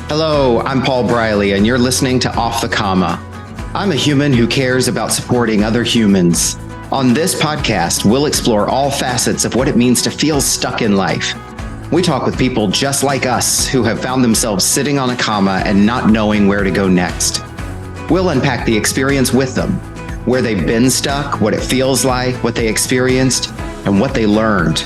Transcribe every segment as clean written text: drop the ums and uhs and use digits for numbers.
Hello, I'm Paul Briley, and you're listening to Off the Comma. I'm a human who cares about supporting other humans. On this podcast, we'll explore all facets of what it means to feel stuck in life. We talk with people just like us who have found themselves sitting on a comma and not knowing where to go next. We'll unpack the experience with them, where they've been stuck, what it feels like, what they experienced, and what they learned.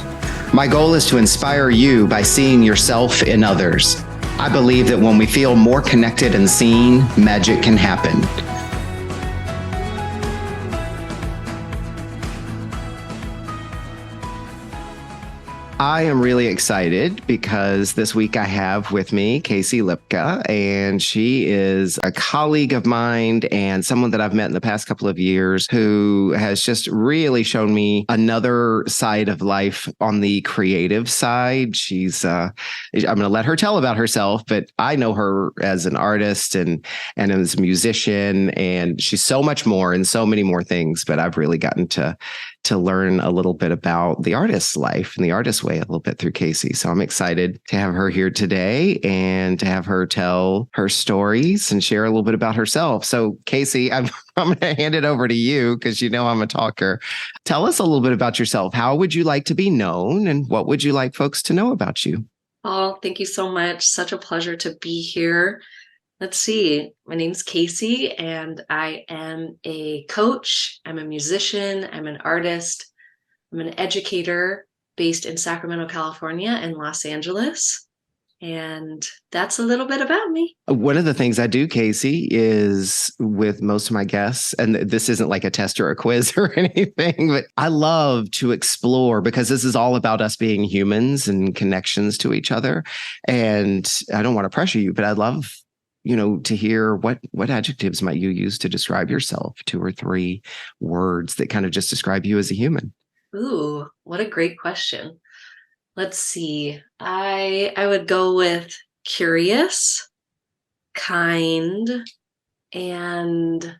My goal is to inspire you by seeing yourself in others. I believe that when we feel more connected and seen, magic can happen. I am really excited because this week I have with me Casey Lipka, and she is a colleague of mine and someone that I've met in the past couple of years who has just really shown me another side of life on the creative side. I'm going to let her tell about herself, but I know her as an artist and as a musician, and she's so much more and so many more things, but I've really gotten to learn a little bit about the artist's life and the artist's way a little bit through Casey. So I'm excited to have her here today and to have her tell her stories and share a little bit about herself. So Casey, I'm going to hand it over to you because you know I'm a talker. Tell us a little bit about yourself. How would you like to be known and what would you like folks to know about you? Oh, thank you so much. Such a pleasure to be here. Let's see. My name's Casey, and I am a coach. I'm a musician. I'm an artist. I'm an educator based in Sacramento, California, and Los Angeles. And that's a little bit about me. One of the things I do, Casey, is with most of my guests, and this isn't like a test or a quiz or anything, but I love to explore because this is all about us being humans and connections to each other. And I don't want to pressure you, but I'd love to hear what adjectives might you use to describe yourself, 2 or 3 words that kind of just describe you as a human. Ooh, what a great question. Let's see. I would go with curious, kind, and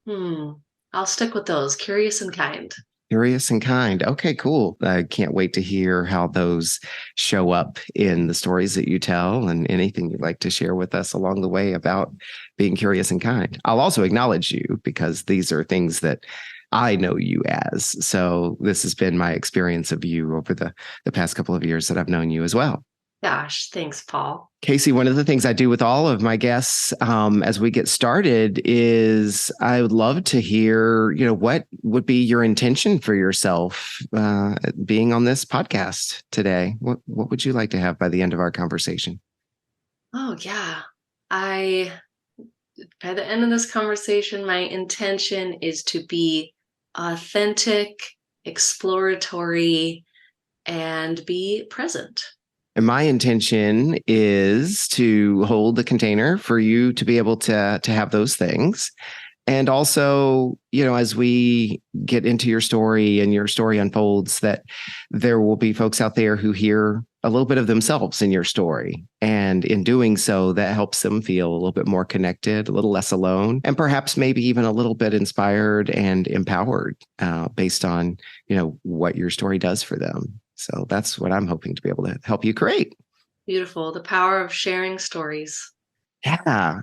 I'll stick with those, curious and kind. Curious and kind. Okay, cool. I can't wait to hear how those show up in the stories that you tell and anything you'd like to share with us along the way about being curious and kind. I'll also acknowledge you because these are things that I know you as. So this has been my experience of you over the past couple of years that I've known you as well. Gosh, thanks, Paul. Casey, one of the things I do with all of my guests as we get started is I would love to hear, what would be your intention for yourself being on this podcast today? What would you like to have by the end of our conversation? Oh, yeah. By the end of this conversation, my intention is to be authentic, exploratory, and be present. And my intention is to hold the container for you to be able to have those things. And also, as we get into your story and your story unfolds, that there will be folks out there who hear a little bit of themselves in your story. And in doing so, that helps them feel a little bit more connected, a little less alone, and perhaps maybe even a little bit inspired and empowered based on, what your story does for them. So that's what I'm hoping to be able to help you create. Beautiful. The power of sharing stories. Yeah.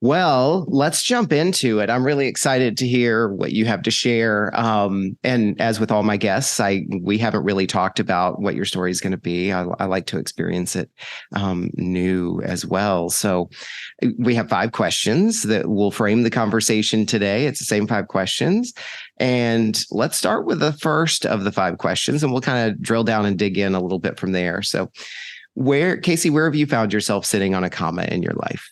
Well, let's jump into it. I'm really excited to hear what you have to share. And as with all my guests, we haven't really talked about what your story is going to be. I like to experience it new as well. So we have 5 questions that will frame the conversation today. It's the same 5 questions. And let's start with the first of the 5 questions, and we'll kind of drill down and dig in a little bit from there. So Casey, where have you found yourself sitting on a comma in your life?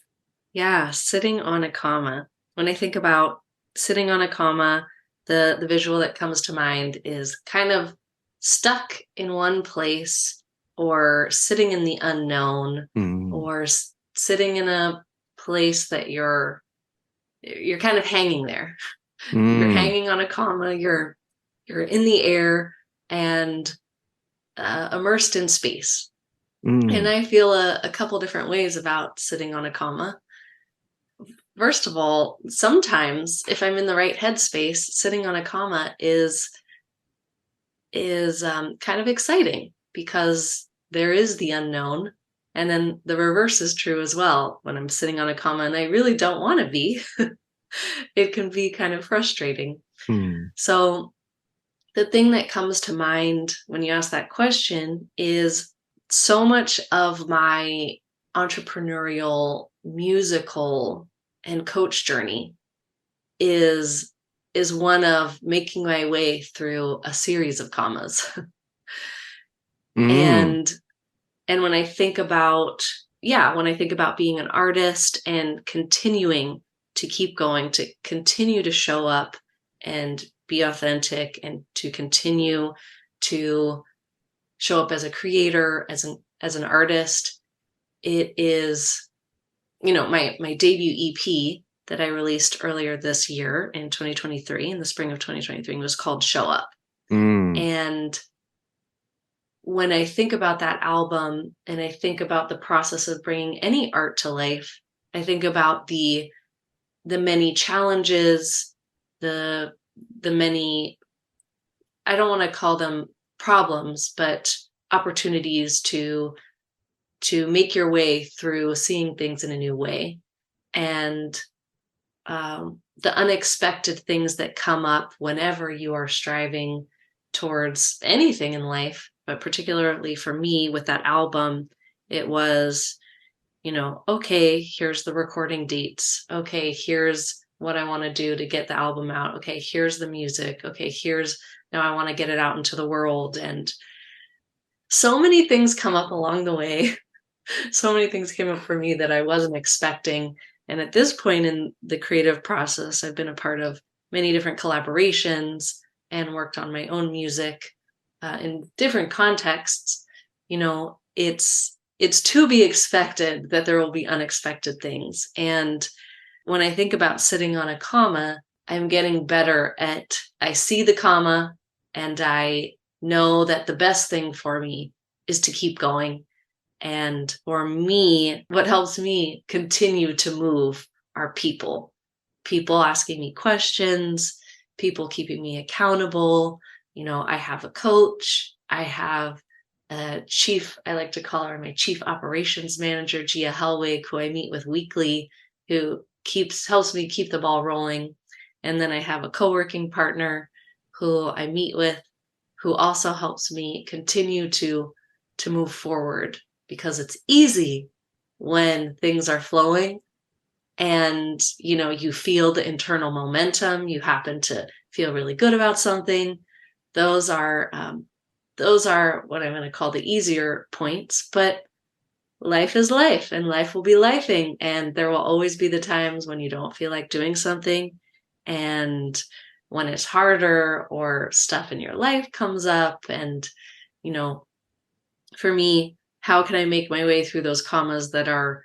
Yeah, sitting on a comma. When I think about sitting on a comma, the visual that comes to mind is kind of stuck in one place or sitting in the unknown or sitting in a place that you're kind of hanging there. You're hanging on a comma, you're in the air and immersed in space. And I feel a couple different ways about sitting on a comma. First of all, sometimes if I'm in the right headspace, sitting on a comma is kind of exciting because there is the unknown And then the reverse is true as well. When I'm sitting on a comma and I really don't want to be, it can be kind of frustrating. Mm. So the thing that comes to mind when you ask that question is so much of my entrepreneurial, musical, and coach journey is one of making my way through a series of commas. Mm. and and when I think about, yeah, when I think about being an artist and continuing to keep going, to continue to show up and be authentic, and to continue to show up as a creator, as an artist, it is, my debut EP that I released earlier this year in 2023, in the spring of 2023, was called Show Up. Mm. And when I think about that album and I think about the process of bringing any art to life, I think about the many challenges, the many, I don't want to call them problems, but opportunities to make your way through seeing things in a new way. And the unexpected things that come up whenever you are striving towards anything in life, but particularly for me with that album, it was, okay, here's the recording dates. Okay, here's what I want to do to get the album out. Okay, here's the music. Okay, here's, now I want to get it out into the world. And so many things come up along the way. So many things came up for me that I wasn't expecting. And at this point in the creative process, I've been a part of many different collaborations and worked on my own music in different contexts. It's to be expected that there will be unexpected things. And when I think about sitting on a comma, I'm getting better at, I see the comma and I know that the best thing for me is to keep going. And for me, what helps me continue to move are people asking me questions, people keeping me accountable. I have a coach, I have a chief, I like to call her my chief operations manager, Gia Helwig, who I meet with weekly, who helps me keep the ball rolling. And then I have a co-working partner who I meet with, who also helps me continue to move forward, because it's easy when things are flowing and you feel the internal momentum, you happen to feel really good about something. Those are what I'm going to call the easier points. But life is life, and life will be lifing, and there will always be the times when you don't feel like doing something, and when it's harder or stuff in your life comes up. And for me, how can I make my way through those commas that are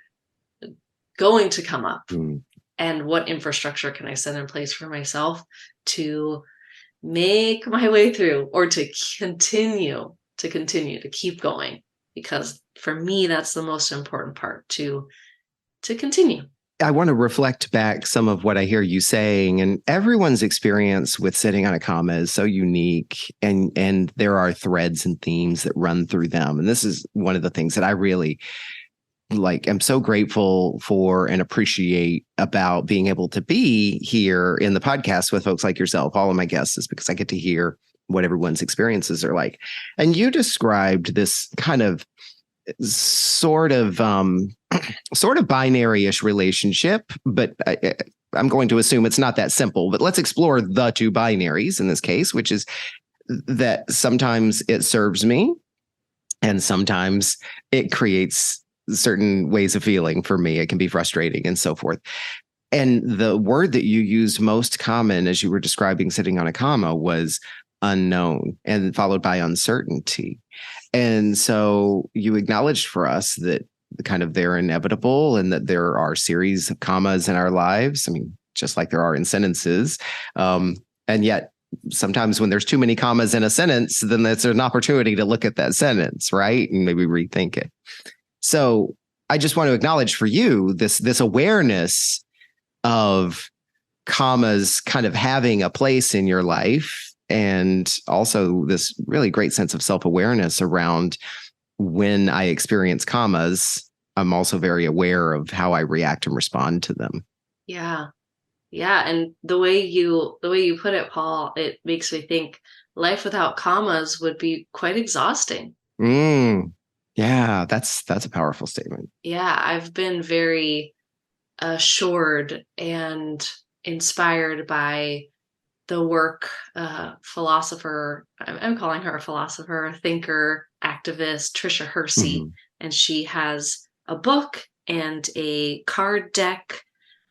going to come up? Mm. And what infrastructure can I set in place for myself to make my way through, or to continue to keep going? Because for me, that's the most important part, to continue. I want to reflect back some of what I hear you saying, and everyone's experience with sitting on a comma is so unique, and there are threads and themes that run through them. And this is one of the things that I really am so grateful for and appreciate about being able to be here in the podcast with folks like yourself, all of my guests, is because I get to hear what everyone's experiences are like. And you described this kind of sort of binary-ish relationship, but I'm going to assume it's not that simple. But let's explore the two binaries in this case, which is that sometimes it serves me and sometimes it creates certain ways of feeling for me. It can be frustrating and so forth. And the word that you used most common as you were describing sitting on a comma was unknown, and followed by uncertainty. And so you acknowledged for us that kind of they're inevitable, and that there are series of commas in our lives. I mean, just like there are in sentences. And yet sometimes when there's too many commas in a sentence, then that's an opportunity to look at that sentence, right? And maybe rethink it. So I just want to acknowledge for you this awareness of commas kind of having a place in your life, and also this really great sense of self-awareness around when I experience commas, I'm also very aware of how I react and respond to them. Yeah. Yeah, and the way you put it, Paul, it makes me think life without commas would be quite exhausting. Mm, yeah, that's a powerful statement. Yeah, I've been very assured and inspired by the work philosopher, I'm calling her a philosopher, thinker, activist, Trisha Hersey, Mhm. and she has a book and a card deck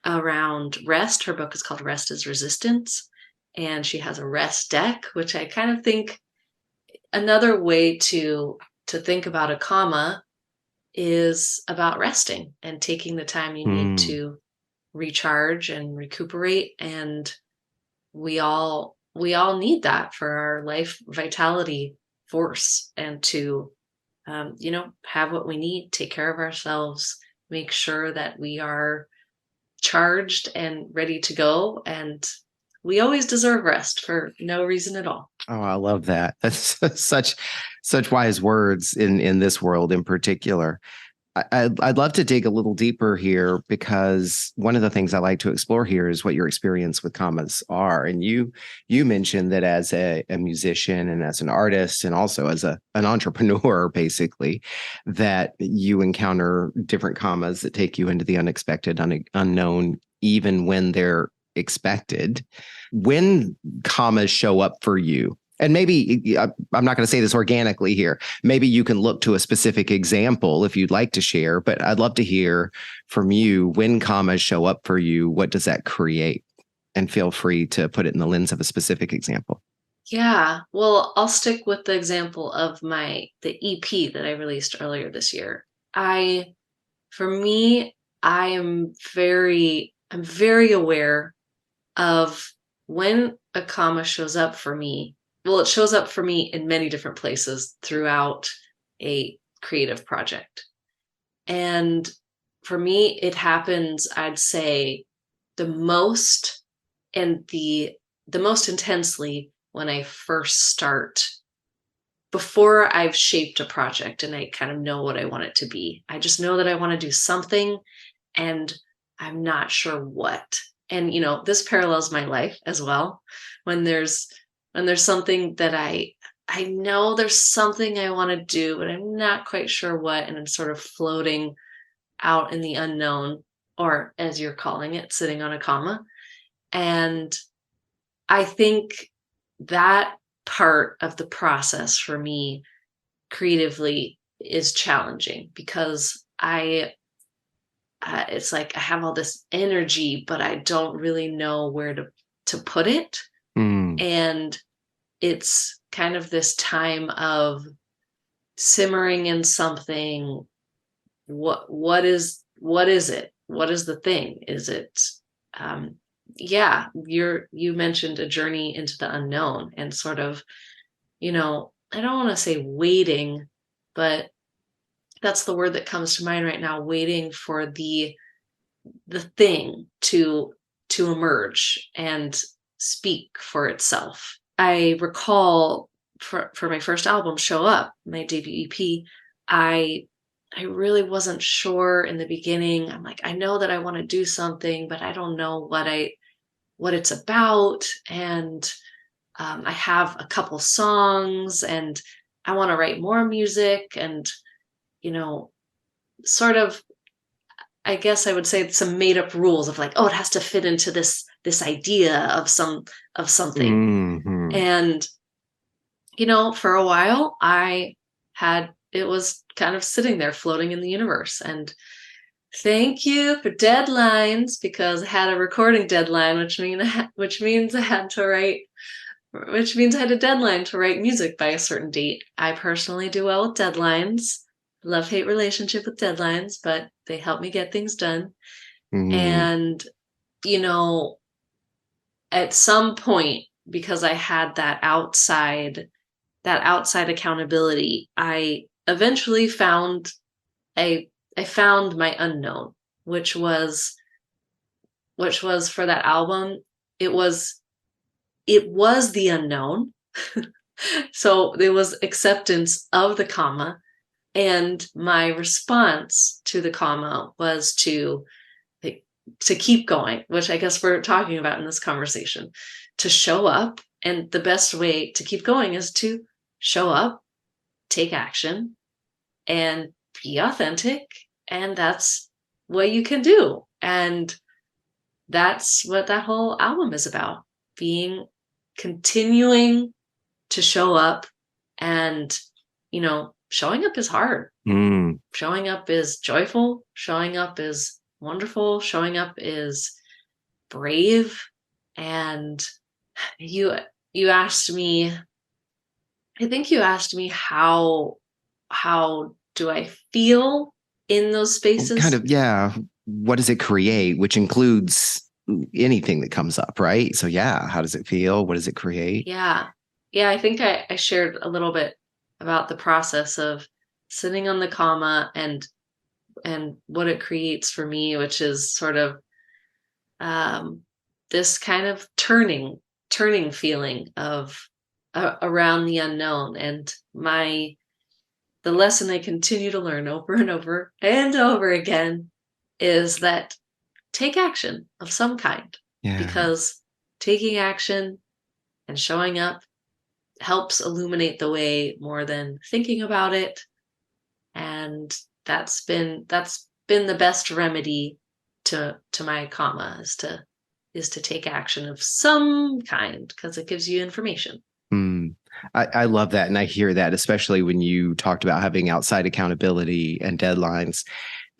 around rest. Her book is called Rest is Resistance, and she has a rest deck, which I kind of think another way to think about a comma is about resting and taking the time you need Mm. to recharge and recuperate, and we all need that for our life vitality force, and to have what we need, take care of ourselves, make sure that we are charged and ready to go, and we always deserve rest for no reason at all. Oh, I love that. That's such wise words in this world in particular. I'd love to dig a little deeper here because one of the things I like to explore here is what your experience with commas are. And you mentioned that as a musician and as an artist and also as an entrepreneur, basically, that you encounter different commas that take you into the unexpected, unknown, even when they're expected. When commas show up for you, and maybe I'm not going to say this organically here. Maybe you can look to a specific example if you'd like to share, but I'd love to hear from you when commas show up for you. What does that create? And feel free to put it in the lens of a specific example. Yeah, well, I'll stick with the example of the EP that I released earlier this year. I For me, I'm very aware of when a comma shows up for me. Well, it shows up for me in many different places throughout a creative project. And for me, it happens, I'd say, the most and the most intensely when I first start, before I've shaped a project and I kind of know what I want it to be. I just know that I want to do something, and I'm not sure what. And this parallels my life as well. When there's something that I know there's something I want to do, but I'm not quite sure what, and it's sort of floating out in the unknown, or as you're calling it, sitting on a comma. And I think that part of the process for me creatively is challenging, because it's like I have all this energy, but I don't really know where to put it. Mm, And it's kind of this time of simmering in something. What is it? What is the thing? Is it um yeah, you mentioned a journey into the unknown, and sort of, I don't want to say waiting, but that's the word that comes to mind right now, waiting for the thing to emerge and speak for itself. I recall, for my first album, Show Up, my debut EP, I really wasn't sure in the beginning. I'm like, I know that I want to do something, but I don't know what it's about. And I have a couple songs, and I want to write more music, and you know, sort of, I guess I would say, some made up rules of like, oh, it has to fit into this idea of something. mhm. And for a while, it was kind of sitting there floating in the universe. And thank you for deadlines, because I had a recording deadline, which means I had to write, which means I had a deadline to write music by a certain date. I personally do well with deadlines. Love-hate relationship with deadlines, but they help me get things done. Mm, And, you know, at some point, because I had that outside accountability, I eventually I I found my unknown, which was for that album. It was the unknown. So there was acceptance of the comma, And my response to the comma was to keep going, which I guess we're talking about in this conversation, to show up. And the best way to keep going is to show up, take action, and be authentic. And that's what you can do. And that's what that whole album is about, continuing to show up. And, showing up is hard. Showing up is joyful. Showing up is wonderful. Showing up is brave. And you asked me, I think you asked me how do I feel in those spaces? Kind of, yeah. What does it create? Which includes anything that comes up, right? So yeah, how does it feel? What does it create? Yeah. Yeah, I think I shared a little bit about the process of sitting on the comma and what it creates for me, which is sort of this kind of turning feeling of around the unknown. And the lesson I continue to learn over and over and over again is that take action of some kind. Yeah. Because taking action and showing up helps illuminate the way more than thinking about it. And that's been the best remedy to my comma, is to take action of some kind, because it gives you information. I love that. And I hear that, especially when you talked about having outside accountability and deadlines.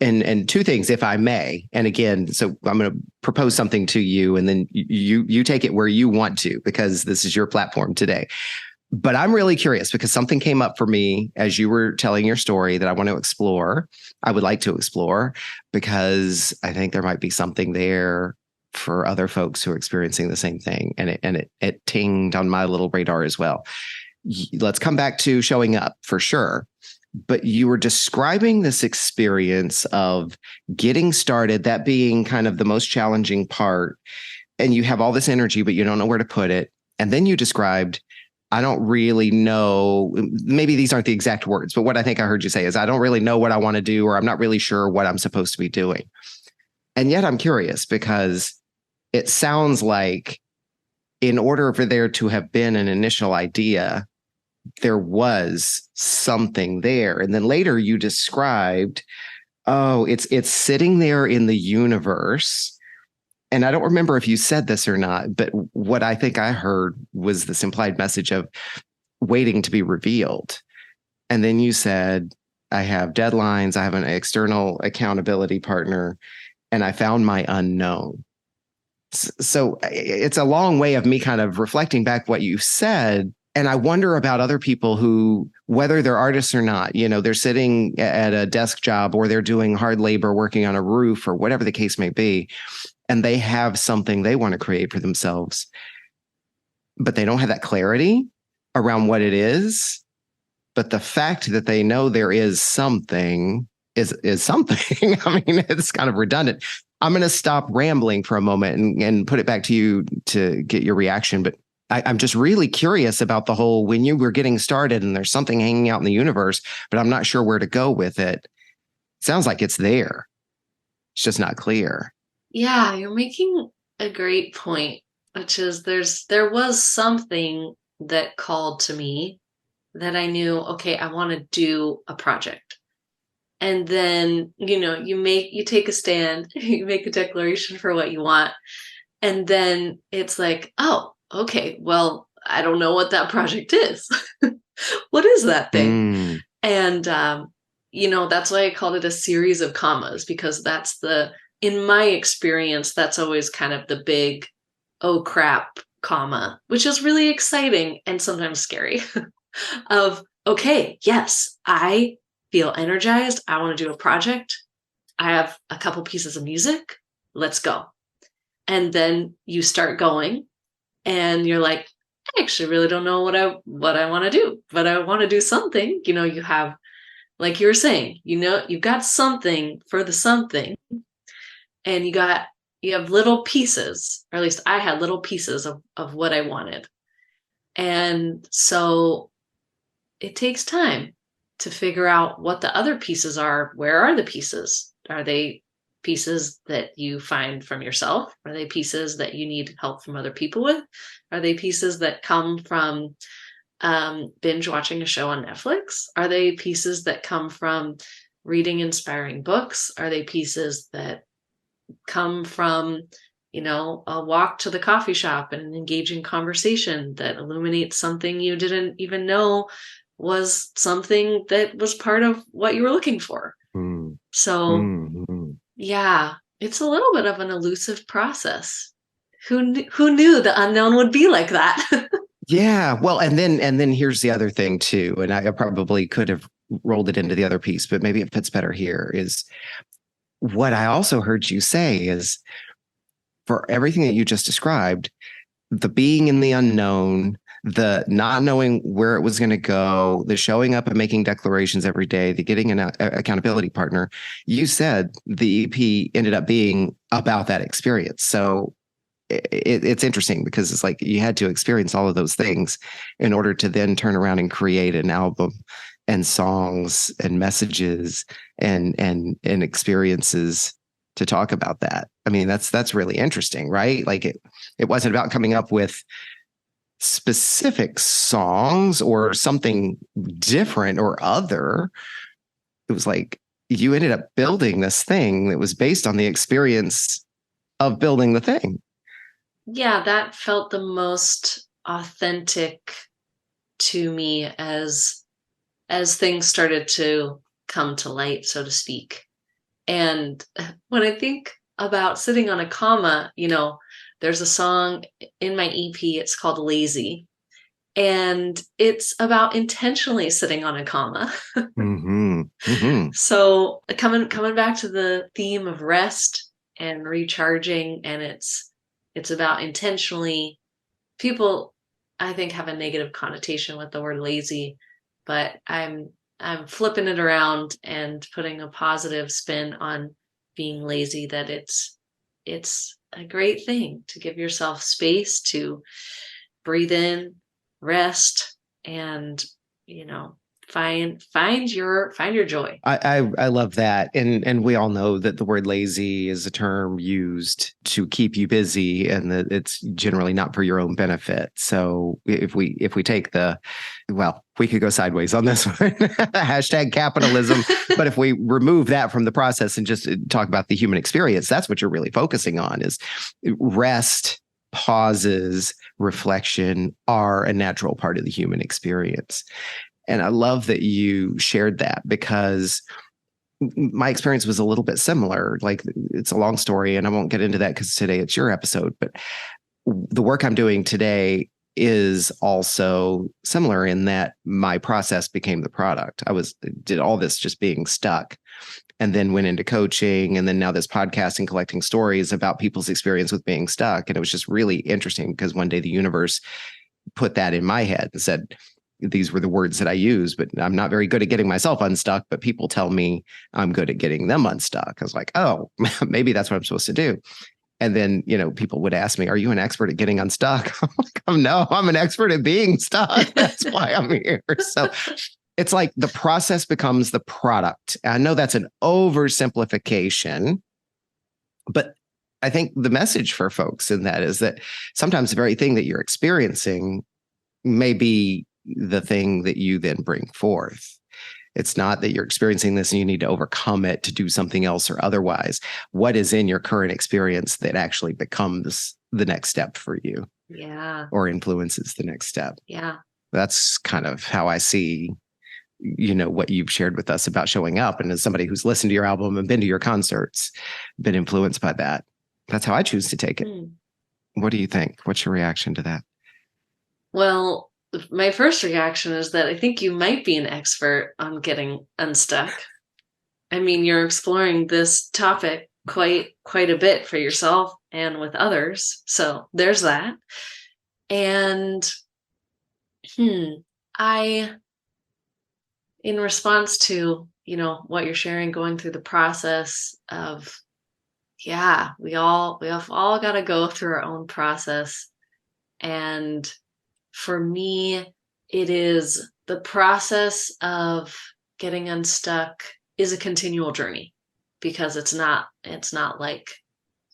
And two things, if I may. And again, so I'm going to propose something to you, and then you take it where you want to, because this is your platform today. But I'm really curious, because something came up for me as you were telling your story that I want to explore. I would like to explore, because I think there might be something there for other folks who are experiencing the same thing. And it tinged on my little radar as well. Let's come back to showing up for sure. But you were describing this experience of getting started, that being kind of the most challenging part. And you have all this energy, but you don't know where to put it. And then you described, I don't really know, maybe these aren't the exact words, but what I think I heard you say is, I don't really know what I want to do, or I'm not really sure what I'm supposed to be doing. And yet I'm curious, because it sounds like in order for there to have been an initial idea, there was something there. And then later you described, oh, it's sitting there in the universe. And I don't remember if you said this or not, but what I think I heard was this implied message of waiting to be revealed. And then you said, I have deadlines, I have an external accountability partner, and I found my unknown. So it's a long way of me kind of reflecting back what you said. And I wonder about other people who, whether they're artists or not, they're sitting at a desk job, or they're doing hard labor working on a roof, or whatever the case may be, and they have something they want to create for themselves, but they don't have that clarity around what it is. But the fact that they know there is something is something. I mean, it's kind of redundant. I'm going to stop rambling for a moment and put it back to you to get your reaction. But I'm just really curious about the whole, when you were getting started and there's something hanging out in the universe, but I'm not sure where to go with it. It sounds like it's there. It's just not clear. Yeah, you're making a great point, which is there was something that called to me that I knew, okay, I want to do a project. And then, you take a stand, you make a declaration for what you want. And then it's like, oh, okay, well, I don't know what that project is. What is that thing? And, that's why I called it a series of commas, because in my experience, that's always kind of the big, oh crap, comma, which is really exciting and sometimes scary of, okay, yes, I feel energized. I want to do a project. I have a couple pieces of music. Let's go. And then you start going and you're like, I actually really don't know what I want to do, but I want to do something. You have, like you were saying, you've got something for the something, and you have little pieces, or at least I had little pieces of what I wanted. And so it takes time to figure out what the other pieces are. Where are the pieces? Are they pieces that you find from yourself? Are they pieces that you need help from other people with? Are they pieces that come from binge watching a show on Netflix? Are they pieces that come from reading inspiring books? Are they pieces that come from, a walk to the coffee shop and an engaging conversation that illuminates something you didn't even know was something that was part of what you were looking for? Mm. So, yeah, it's a little bit of an elusive process. Who knew the unknown would be like that? Yeah. Well, and then here's the other thing too, and I probably could have rolled it into the other piece, but maybe it fits better here, is what I also heard you say is, for everything that you just described, the being in the unknown, the not knowing where it was going to go, the showing up and making declarations every day, the getting an accountability partner, you said the EP ended up being about that experience. So it's interesting because it's like you had to experience all of those things in order to then turn around and create an album and songs and messages and experiences to talk about that. I mean, that's really interesting, right? Like it wasn't about coming up with specific songs or something different or other. It was like you ended up building this thing that was based on the experience of building the thing. Yeah, that felt the most authentic to me as things started to come to light, so to speak. And when I think about sitting on a comma, there's a song in my EP, it's called Lazy, and it's about intentionally sitting on a comma. Mm-hmm. Mm-hmm. So coming back to the theme of rest and recharging, and it's about intentionally. People, I think, have a negative connotation with the word lazy, but I'm flipping it around and putting a positive spin on being lazy, that it's a great thing to give yourself space to breathe in, rest, and find your joy. I love that, and we all know that the word lazy is a term used to keep you busy, and that it's generally not for your own benefit. So if we take we could go sideways on this one, hashtag capitalism. But if we remove that from the process and just talk about the human experience, that's what you're really focusing on: is rest, pauses, reflection are a natural part of the human experience. And I love that you shared that, because my experience was a little bit similar. Like, it's a long story and I won't get into that because today it's your episode, but the work I'm doing today is also similar in that my process became the product. Did all this just being stuck, and then went into coaching, and then now this podcast and collecting stories about people's experience with being stuck. And it was just really interesting because one day the universe put that in my head and said, these were the words that I use, but I'm not very good at getting myself unstuck, but people tell me I'm good at getting them unstuck. I was like, oh, maybe that's what I'm supposed to do. And then, people would ask me, are you an expert at getting unstuck? I'm like, oh, no, I'm an expert at being stuck. That's why I'm here. So it's like the process becomes the product. I know that's an oversimplification, but I think the message for folks in that is that sometimes the very thing that you're experiencing may be the thing that you then bring forth. It's not that you're experiencing this and you need to overcome it to do something else or otherwise. What is in your current experience that actually becomes the next step for you? Yeah. Or influences the next step. Yeah. That's kind of how I see, what you've shared with us about showing up. And as somebody who's listened to your album and been to your concerts, been influenced by that. That's how I choose to take it. What do you think? What's your reaction to that? Well, my first reaction is that I think you might be an expert on getting unstuck. I mean, you're exploring this topic quite a bit for yourself and with others. So there's that. And in response to, what you're sharing, going through the process of, we have all got to go through our own process. And for me, it is the process of getting unstuck is a continual journey, because it's not like,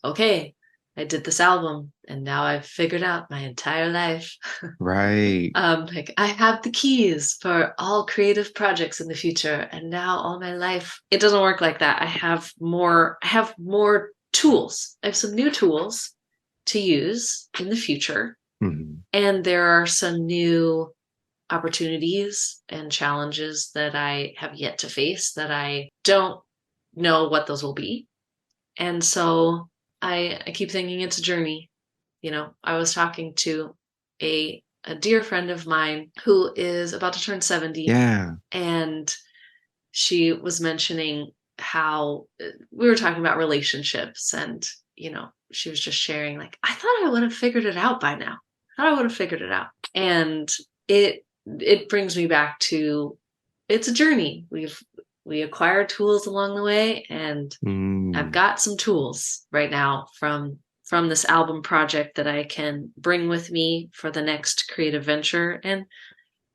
okay, I did this album and now I've figured out my entire life. Right. Like I have the keys for all creative projects in the future, and now all my life. It doesn't work like that. I have more tools. I have some new tools to use in the future. Mm-hmm. And there are some new opportunities and challenges that I have yet to face that I don't know what those will be. And so I keep thinking it's a journey. I was talking to a dear friend of mine who is about to turn 70. Yeah. And she was mentioning how we were talking about relationships, and, she was just sharing, like, I thought I would have figured it out by now. I thought I would have figured it out. And it brings me back to, it's a journey. We acquire tools along the way, and I've got some tools right now from this album project that I can bring with me for the next creative venture. And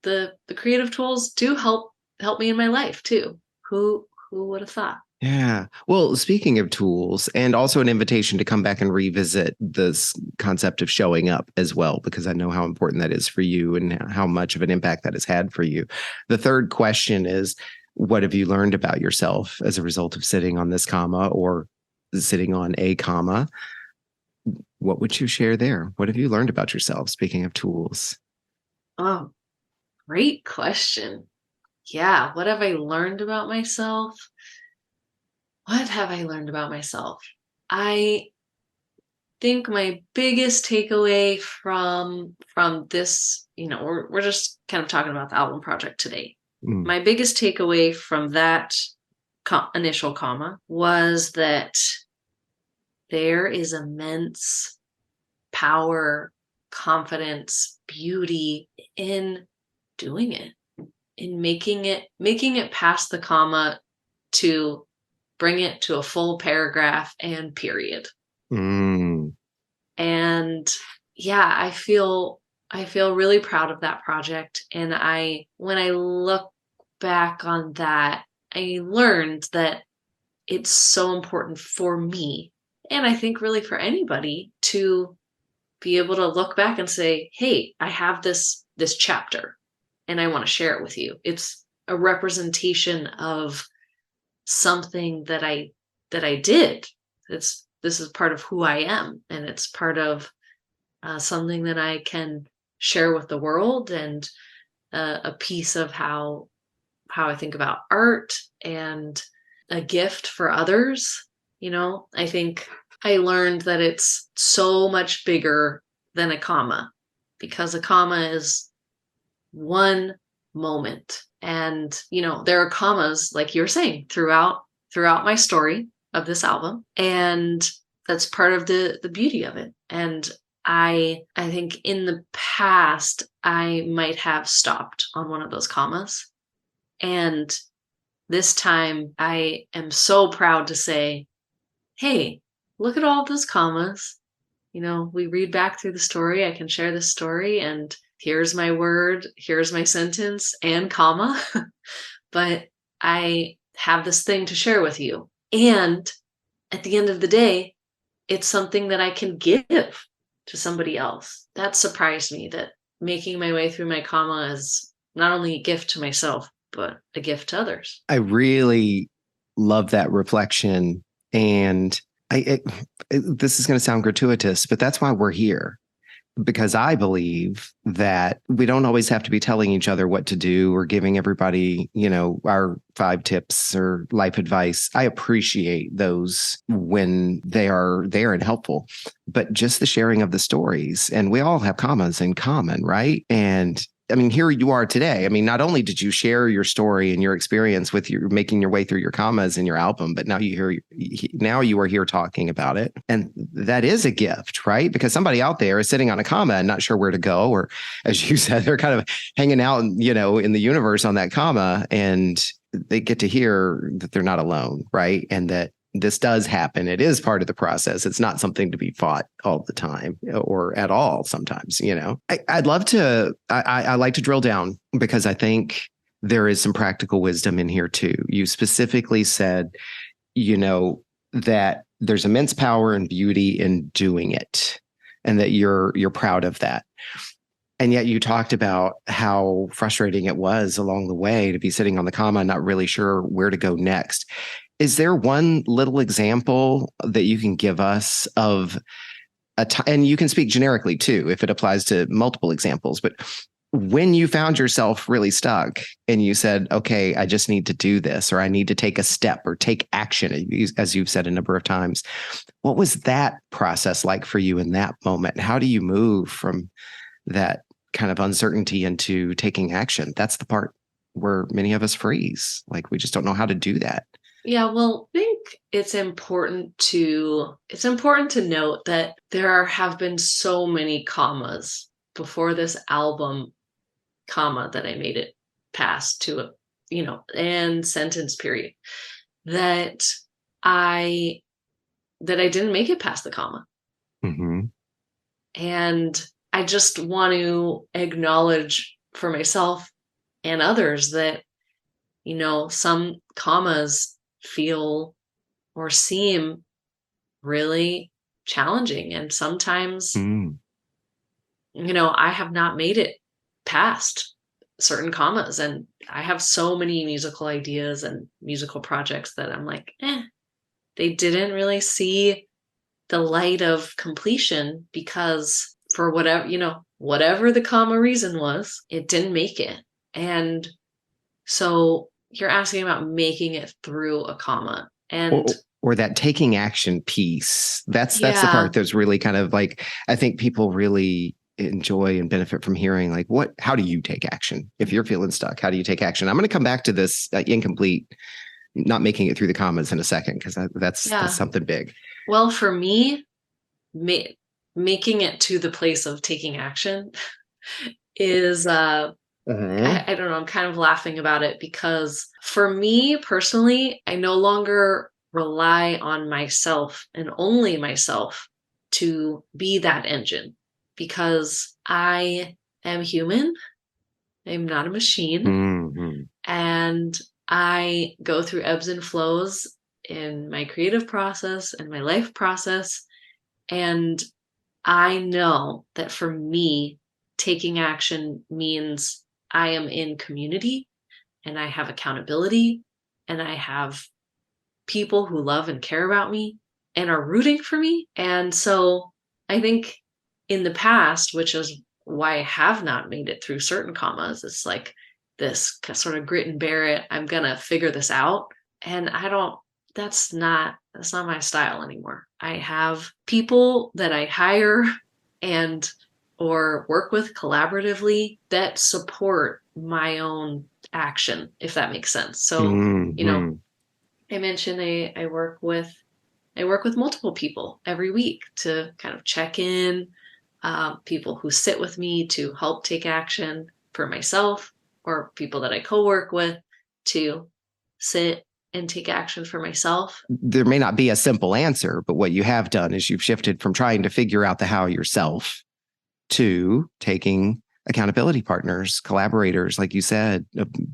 the creative tools do help me in my life too. Who would have thought? Yeah. Well, speaking of tools, and also an invitation to come back and revisit this concept of showing up as well, because I know how important that is for you and how much of an impact that has had for you. The third question is, what have you learned about yourself as a result of sitting on this comma or sitting on a comma? What would you share there? What have you learned about yourself? Speaking of tools. Oh, great question. Yeah. What have I learned about myself? What have I learned about myself? I think my biggest takeaway from this, we're just kind of talking about the album project today. My biggest takeaway from that initial comma was that there is immense power, confidence, beauty in doing it, in making it past the comma to bring it to a full paragraph and period. And yeah, I feel really proud of that project. And when I look back on that, I learned that it's so important for me, and I think really for anybody, to be able to look back and say, hey, I have this chapter and I want to share it with you. It's a representation of something that I did. This is part of who I am, and it's part of something that I can share with the world, and a piece of how I think about art, and a gift for others. I think I learned that it's so much bigger than a comma, because a comma is one moment. And, there are commas, like you're saying, throughout my story of this album. And that's part of the beauty of it. And I think in the past, I might have stopped on one of those commas. And this time I am so proud to say, hey, look at all those commas. We read back through the story. I can share this story, and here's my word, here's my sentence and comma. But I have this thing to share with you. And at the end of the day, it's something that I can give to somebody else. That surprised me, that making my way through my comma is not only a gift to myself, but a gift to others. I really love that reflection. And this is going to sound gratuitous, but that's why we're here. Because I believe that we don't always have to be telling each other what to do or giving everybody, our 5 tips or life advice. I appreciate those when they are there and helpful, but just the sharing of the stories. And we all have commas in common, right? And I mean, here you are today. I mean, not only did you share your story and your experience with your making your way through your commas in your album, but now you are here talking about it. And that is a gift, right? Because somebody out there is sitting on a comma and not sure where to go. Or as you said, they're kind of hanging out, in the universe on that comma, and they get to hear that they're not alone, right? And that this does happen. It is part of the process. It's not something to be fought all the time or at all sometimes, I'd love to, I like to drill down, because I think there is some practical wisdom in here too. You specifically said, that there's immense power and beauty in doing it, and that you're proud of that. And yet you talked about how frustrating it was along the way to be sitting on the comma, not really sure where to go next. Is there one little example that you can give us of and you can speak generically too, if it applies to multiple examples, but when you found yourself really stuck and you said, okay, I just need to do this, or I need to take a step or take action, as you've said a number of times, what was that process like for you in that moment? How do you move from that kind of uncertainty into taking action? That's the part where many of us freeze. Like, we just don't know how to do that. Yeah, well, I think it's important to note that there have been so many commas before this album comma that I made it past to a, and sentence period that I didn't make it past the comma. Mm-hmm. And I just want to acknowledge for myself and others that, some commas feel or seem really challenging. And sometimes, I have not made it past certain commas, and I have so many musical ideas and musical projects that I'm like, they didn't really see the light of completion because for whatever the comma reason was, it didn't make it. And so you're asking about making it through a comma, and or that taking action piece. That's the part that's really kind of like, I think people really enjoy and benefit from hearing, like, how do you take action? If you're feeling stuck, how do you take action? I'm going to come back to this incomplete, not making it through the commas in a second, because that's something big. Well, for me, making it to the place of taking action is, I don't know, I'm kind of laughing about it because for me personally, I no longer rely on myself and only myself to be that engine, because I am human. I'm not a machine. Mm-hmm. And I go through ebbs and flows in my creative process and my life process. And I know that for me, taking action means I am in community and I have accountability and I have people who love and care about me and are rooting for me. And so I think in the past, which is why I have not made it through certain commas, it's like this sort of grit and bear it, I'm going to figure this out. And that's not my style anymore. I have people that I hire or work with collaboratively that support my own action, if that makes sense. So, I mentioned I work with multiple people every week to kind of check in, people who sit with me to help take action for myself, or people that I co-work with to sit and take action for myself. There may not be a simple answer, but what you have done is you've shifted from trying to figure out the how yourself to taking accountability partners, collaborators, like you said,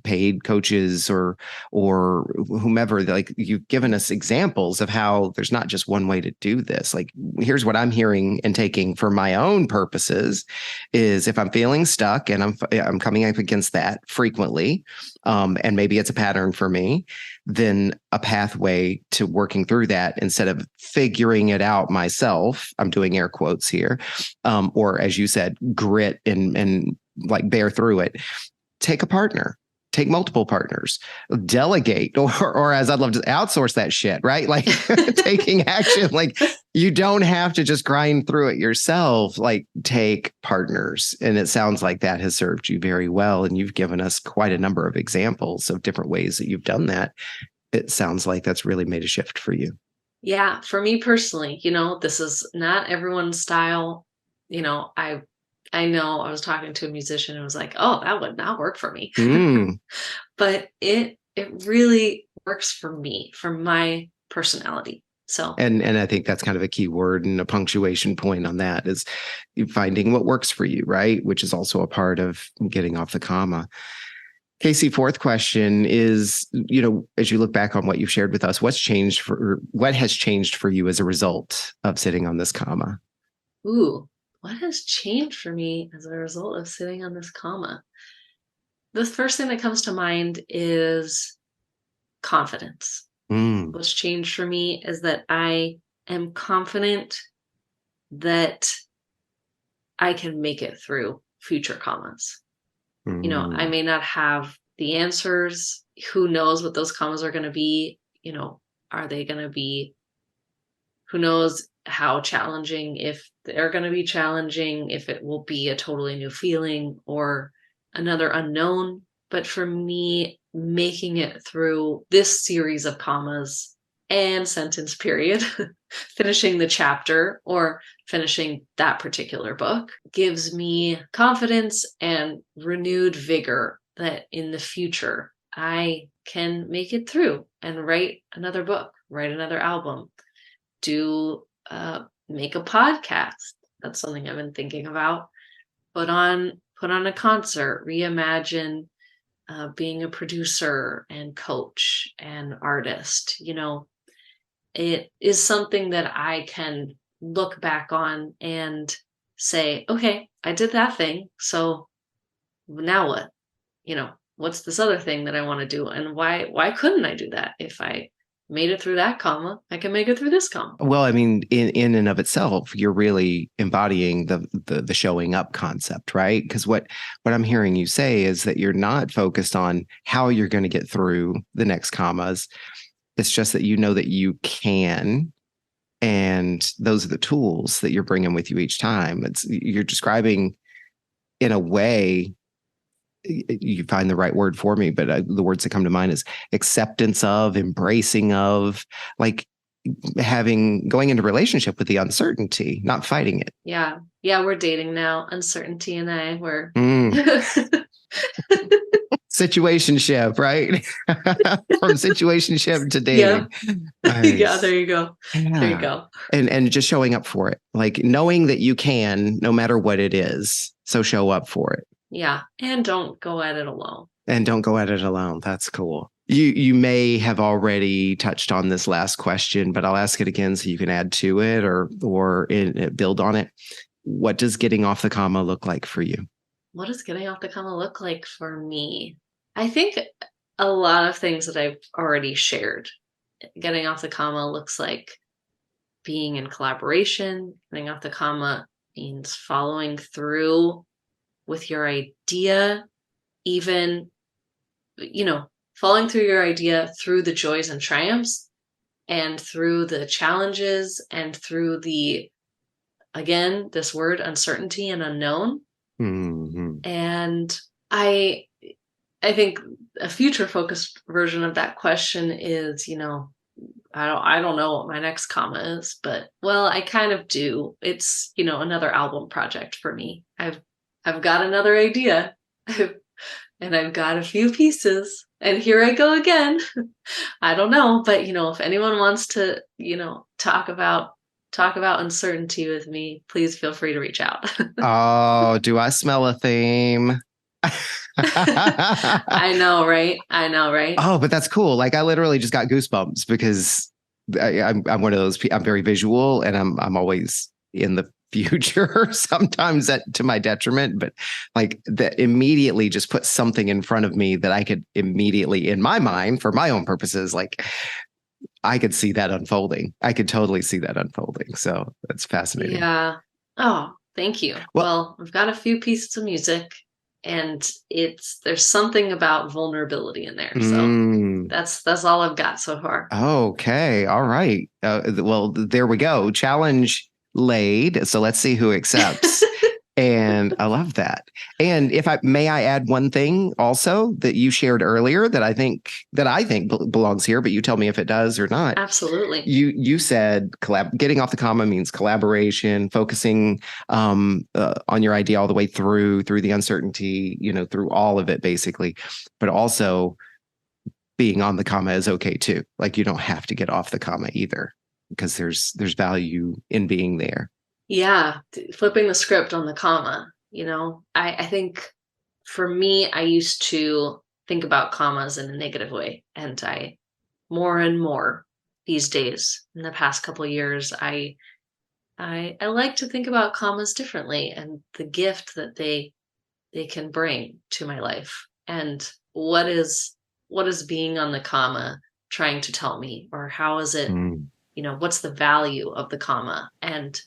paid coaches or whomever. Like, you've given us examples of how there's not just one way to do this. Like, here's what I'm hearing and taking for my own purposes is, if I'm feeling stuck and I'm coming up against that frequently, and maybe it's a pattern for me, then a pathway to working through that instead of figuring it out myself, I'm doing air quotes here, or as you said, grit and like bear through it. Take a partner, take multiple partners, delegate, or as I'd love to outsource that shit, right? Like taking action. Like, you don't have to just grind through it yourself, like take partners. And it sounds like that has served you very well. And you've given us quite a number of examples of different ways that you've done that. It sounds like that's really made a shift for you. Yeah, for me personally, this is not everyone's style. I know I was talking to a musician and was like, oh, that would not work for me. But it really works for me, for my personality. So, and I think that's kind of a key word and a punctuation point on that is finding what works for you, right? Which is also a part of getting off the comma. Casey, fourth question is, as you look back on what you've shared with us, what has changed for you as a result of sitting on this comma? Ooh, what has changed for me as a result of sitting on this comma? The first thing that comes to mind is confidence. Mm. What's changed for me is that I am confident that I can make it through future commas. I may not have the answers. Who knows what those commas are going to be? Are they going to be, who knows how challenging, if they're going to be challenging, if it will be a totally new feeling or another unknown. But for me, making it through this series of commas and sentence period, finishing the chapter or finishing that particular book gives me confidence and renewed vigor that in the future I can make it through and write another book, write another album, make a podcast. That's something I've been thinking about. Put on a concert, reimagine being a producer and coach and artist. It is something that I can look back on and say, okay, I did that thing. So now what? What's this other thing that I want to do? And why couldn't I do that? If I made it through that comma, I can make it through this comma. Well, I mean, in and of itself, you're really embodying the showing up concept, right? Because what I'm hearing you say is that you're not focused on how you're going to get through the next commas. It's just that you know that you can, and those are the tools that you're bringing with you each time. You're describing in a way, you find the right word for me, but the words that come to mind is acceptance of, embracing of, like going into relationship with the uncertainty, not fighting it. Yeah. We're dating now. Uncertainty and I were. Situationship, right? From situationship to dating. Yeah. Nice. Yeah, there you go. Yeah. There you go. And just showing up for it, like knowing that you can, no matter what it is. So show up for it. Yeah. And don't go at it alone. That's cool. You may have already touched on this last question, but I'll ask it again so you can add to it or build on it. What does getting off the comma look like for you? What does getting off the comma look like for me? I think a lot of things that I've already shared. Getting off the comma looks like being in collaboration. Getting off the comma means following through with your idea, even, following through your idea through the joys and triumphs and through the challenges and through again, this word uncertainty and unknown. Mm-hmm. And I think a future focused version of that question is, I don't know what my next comma is, but I kind of do. It's, another album project for me. I've got another idea and I've got a few pieces and here I go again. I don't know, but if anyone wants to, talk about uncertainty with me, please feel free to reach out. Oh, do I smell a theme? I know, right? Oh, but that's cool. Like I literally just got goosebumps because I'm one of those people. I'm very visual and I'm always in the future, sometimes to my detriment, but like that immediately just put something in front of me that I could immediately, in my mind, for my own purposes, like I could see that unfolding. I could totally see that unfolding. So that's fascinating. Yeah. Oh, thank you. Well, I've got a few pieces of music and there's something about vulnerability in there. So that's all I've got so far. Okay. All right. Well, there we go. Challenge laid. So let's see who accepts. And I love that. And may I add one thing also that you shared earlier that I think belongs here, but you tell me if it does or not. Absolutely. You said getting off the comma means collaboration, focusing on your idea all the way through the uncertainty, through all of it basically, but also being on the comma is okay too. Like you don't have to get off the comma either because there's value in being there. Yeah, flipping the script on the comma, I think for me, I used to think about commas in a negative way. And I more and more these days, in the past couple of years, I like to think about commas differently and the gift that they can bring to my life. And what is being on the comma trying to tell me, or how is it, Mm. what's the value of the comma, and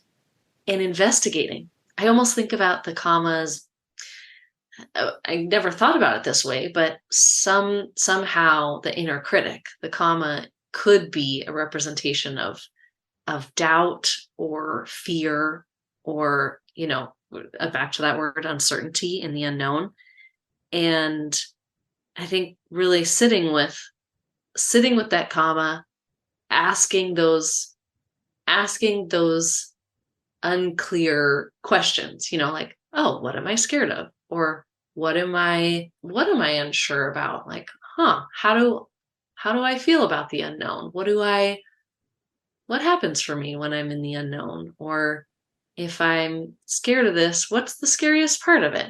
investigating. I almost think about the commas. I never thought about it this way, but somehow the inner critic, the comma, could be a representation of doubt or fear, or back to that word, uncertainty in the unknown. And I think really sitting with that comma, asking those unclear questions, like, oh, what am I scared of? Or what am I unsure about? Like, how do I feel about the unknown? What happens for me when I'm in the unknown? Or if I'm scared of this, what's the scariest part of it?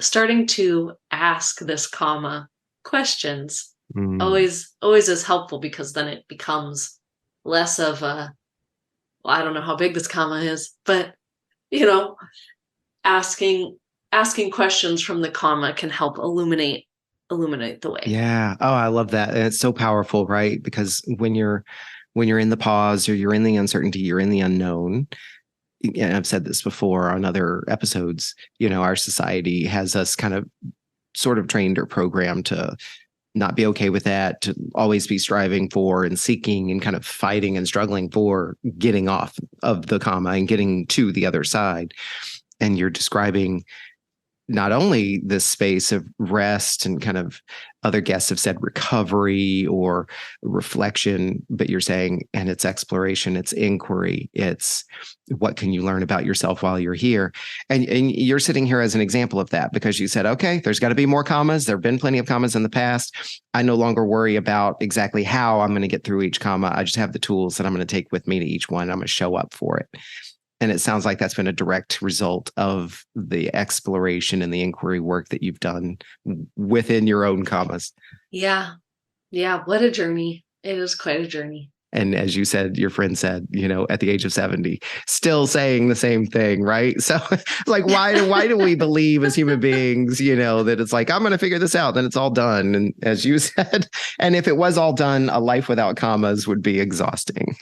Starting to ask this comma questions Mm. always is helpful, because then it becomes less of a, well, I don't know how big this comma is, but you know, asking asking questions from the comma can help illuminate the way. Yeah. Oh, I love that. And it's so powerful, right? Because when you're in the pause or you're in the uncertainty, you're in the unknown. And I've said this before on other episodes, our society has us kind of sort of trained or programmed to not be okay with that, to always be striving for and seeking and kind of fighting and struggling for getting off of the comma and getting to the other side. And you're describing not only this space of rest, and kind of other guests have said recovery or reflection, but you're saying, and it's exploration, it's inquiry, it's what can you learn about yourself while you're here. And you're sitting here as an example of that, because you said, okay, there's got to be more commas. There have been plenty of commas in the past. I no longer worry about exactly how I'm going to get through each comma. I just have the tools that I'm going to take with me to each one. I'm going to show up for it. And it sounds like that's been a direct result of the exploration and the inquiry work that you've done within your own commas. Yeah. Yeah. What a journey. It is quite a journey. And as you said, your friend said, at the age of 70, still saying the same thing, right? So like, why do we believe as human beings, that it's like, I'm going to figure this out, then it's all done. And as you said, and if it was all done, a life without commas would be exhausting.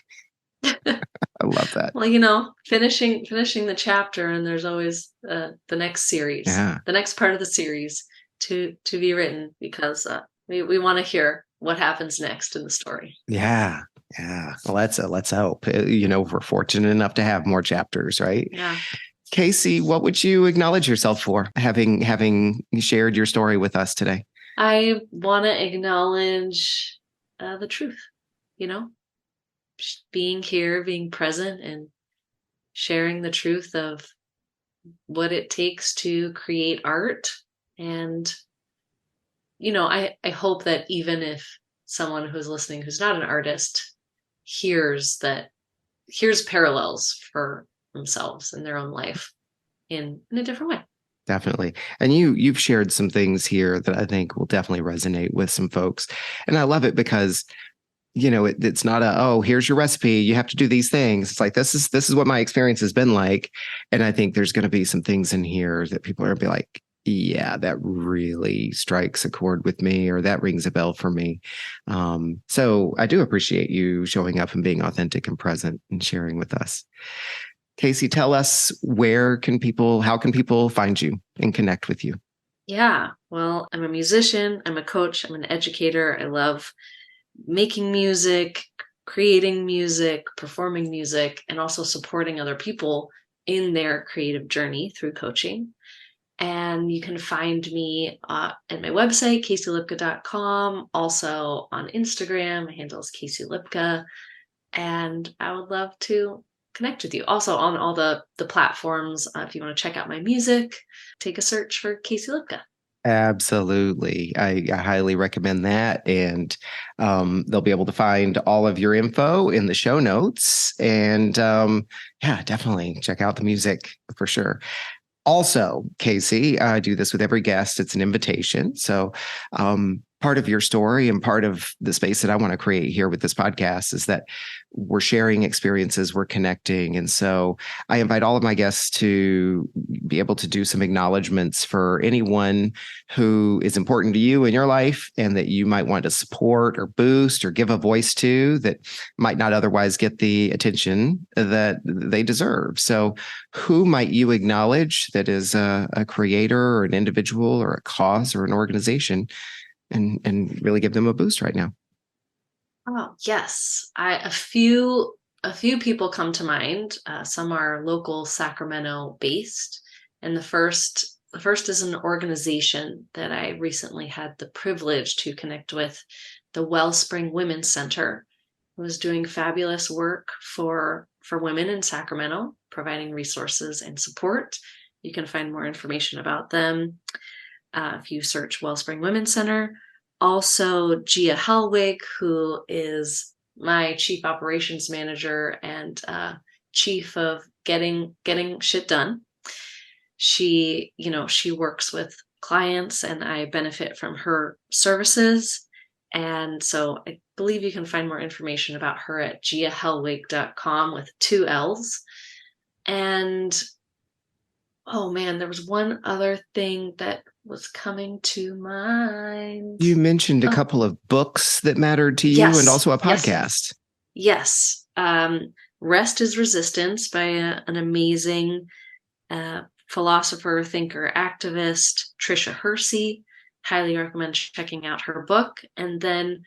I love that. Well, finishing the chapter, and there's always the next series, the next part of the series to be written, because we want to hear what happens next in the story. Yeah. Well, let's hope. We're fortunate enough to have more chapters, right? Yeah. Casey, what would you acknowledge yourself for, having shared your story with us today? I want to acknowledge the truth. Being here, being present, and sharing the truth of what it takes to create art. And, I hope that even if someone who's listening who's not an artist hears parallels for themselves in their own life in a different way. Definitely. And you've shared some things here that I think will definitely resonate with some folks. And I love it because it's not here's your recipe, you have to do these things. It's like, this is what my experience has been like. And I think there's going to be some things in here that people are going to be like, yeah, that really strikes a chord with me, or that rings a bell for me. So I do appreciate you showing up and being authentic and present and sharing with us. Casey, tell us, how can people find you and connect with you? Yeah, well, I'm a musician, I'm a coach, I'm an educator. I love making music, creating music, performing music, and also supporting other people in their creative journey through coaching. And you can find me at my website, caseylipka.com, also on Instagram. My handle is Casey Lipka. And I would love to connect with you. Also on all the platforms, if you want to check out my music, take a search for Casey Lipka. Absolutely. I highly recommend that. And they'll be able to find all of your info in the show notes. And definitely check out the music for sure. Also, Casey, I do this with every guest. It's an invitation. So part of your story and part of the space that I want to create here with this podcast is that we're sharing experiences, we're connecting. And so I invite all of my guests to be able to do some acknowledgments for anyone who is important to you in your life and that you might want to support or boost or give a voice to that might not otherwise get the attention that they deserve. So who might you acknowledge that is a creator or an individual or a cause or an organization and really give them a boost right now? Oh, yes. A few people come to mind. Some are local Sacramento based. And the first is an organization that I recently had the privilege to connect with, the Wellspring Women's Center, who is doing fabulous work for women in Sacramento, providing resources and support. You can find more information about them if you search Wellspring Women's Center. Also, Gia Helwig, who is my chief operations manager and chief of getting shit done. She works with clients, and I benefit from her services. And so I believe you can find more information about her at giahelwig.com with 2 L's. And oh man, there was one other thing that was coming to mind. You mentioned a couple of books that mattered to you and also a podcast. Yes. Rest is Resistance by an amazing philosopher, thinker, activist, Tricia Hersey. Highly recommend checking out her book. And then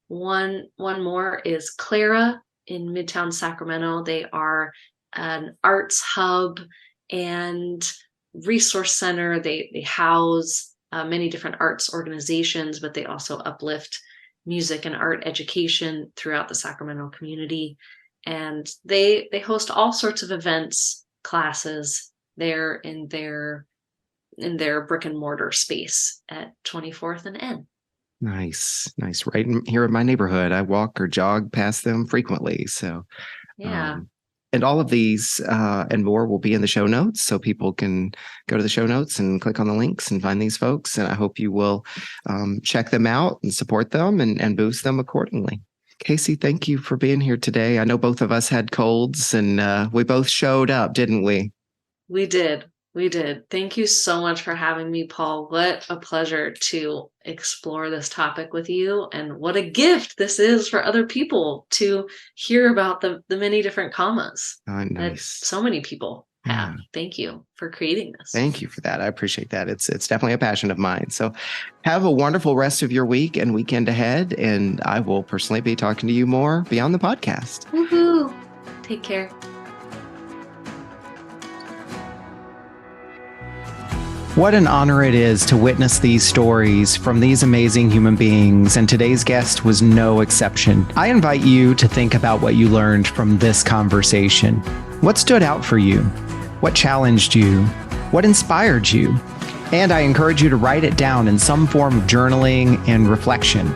one more is Clara in Midtown Sacramento. They are an arts hub and resource center. They house many different arts organizations, but they also uplift music and art education throughout the Sacramento community. And they host all sorts of events, classes there in their brick and mortar space at 24th and N. Nice. Right here in my neighborhood. I walk or jog past them frequently. So yeah. And all of these and more will be in the show notes, so people can go to the show notes and click on the links and find these folks. And I hope you will check them out and support them and boost them accordingly. Casey, thank you for being here today. I know both of us had colds and we both showed up, didn't we? We did. Thank you so much for having me, Paul. What a pleasure to explore this topic with you. And what a gift this is for other people to hear about the many different commas that so many people have. Thank you for creating this. Thank you for that. I appreciate that. It's definitely a passion of mine. So have a wonderful rest of your week and weekend ahead. And I will personally be talking to you more beyond the podcast. Woohoo! Take care. What an honor it is to witness these stories from these amazing human beings, and today's guest was no exception. I invite you to think about what you learned from this conversation. What stood out for you? What challenged you? What inspired you? And I encourage you to write it down in some form of journaling and reflection.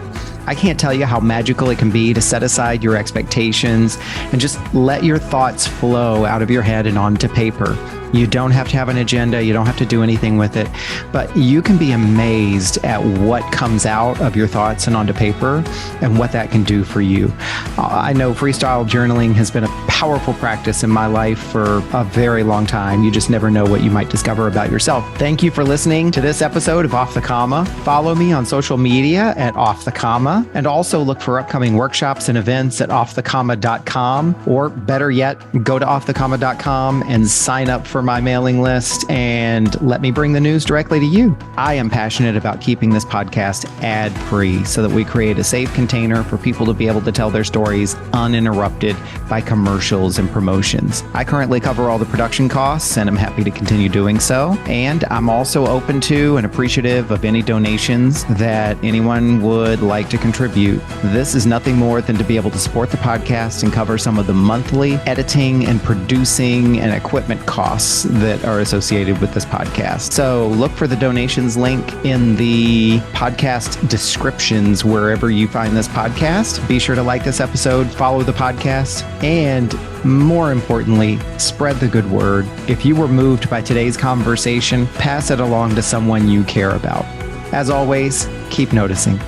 I can't tell you how magical it can be to set aside your expectations and just let your thoughts flow out of your head and onto paper. You don't have to have an agenda. You don't have to do anything with it, but you can be amazed at what comes out of your thoughts and onto paper and what that can do for you. I know freestyle journaling has been a powerful practice in my life for a very long time. You just never know what you might discover about yourself. Thank you for listening to this episode of Off the Comma. Follow me on social media at Off the Comma, and also look for upcoming workshops and events at offthecomma.com, or better yet, go to offthecomma.com and sign up for my mailing list and let me bring the news directly to you. I am passionate about keeping this podcast ad-free so that we create a safe container for people to be able to tell their stories uninterrupted by commercials and promotions. I currently cover all the production costs, and I'm happy to continue doing so. And I'm also open to and appreciative of any donations that anyone would like to contribute. This is nothing more than to be able to support the podcast and cover some of the monthly editing and producing and equipment costs costs that are associated with this podcast. So look for the donations link in the podcast descriptions wherever you find this podcast. Be sure to like this episode, follow the podcast, and more importantly, spread the good word. If you were moved by today's conversation, pass it along to someone you care about. As always, keep noticing.